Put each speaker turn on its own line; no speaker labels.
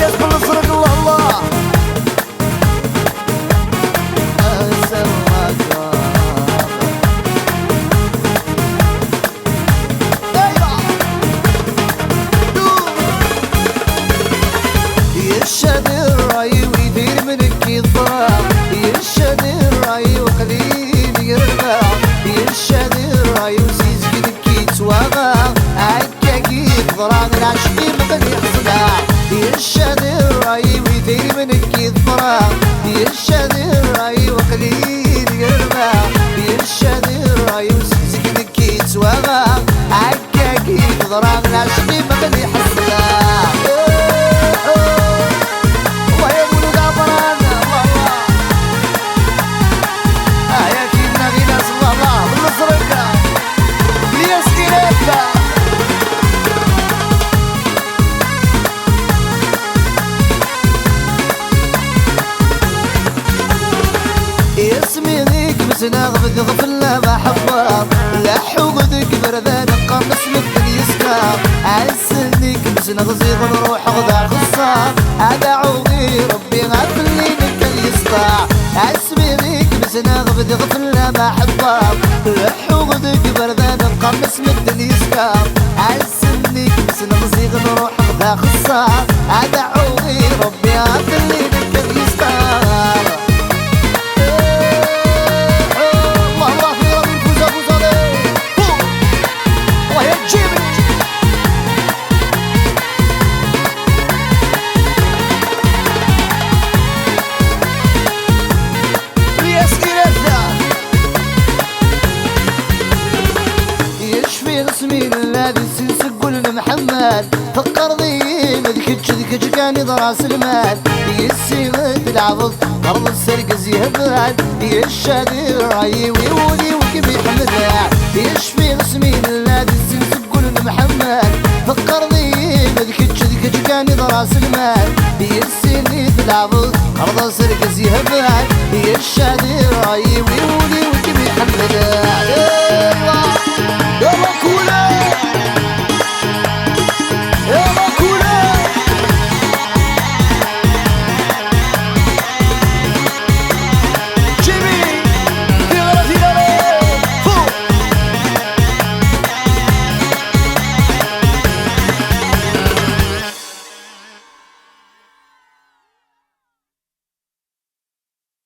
الياس بالصرق الله الله يرشد الراي ويدير منك يضرب يرشد الراي وقليل يربع يرشد الراي وزيز قدك يتوغى عكاكي ضران العشقي مقل يحصلها يرشد الراي ويدير منك يضرب يرشد الراي وقليل يربع يرشد الراي وزيز قدك يتوغى عكاكي ضران العشقي مقل يحصلها اسمي ذيك مسناغ غفلة بحبها لا حوقدك بردان قمص مثل يسكر عسنيك مسناغ زيغ نروح غدا خصار ادعوغي ربي غفلي منك اليسطا اسمي ذيك مسناغ غفلة بحبها لا حوقدك بردان قمص مثل يسكر عسنيك مسناغ زيغ نروح غدا خصار ادعوغي ربي غفلي منك اليسطا اسمي الذي سنسقل محمد فقر ذي مذكتش كان راس المال يسيمة العبض أرض السرق زيهبال يشادي راي ويولي وكيف يحمد يشفي اسمي الذي سنسقل محمد فقر ذي مذكتش كان راس المال يسيني العبض أرض السرق زيهبال يشادي راي ويولي وكيف يحمد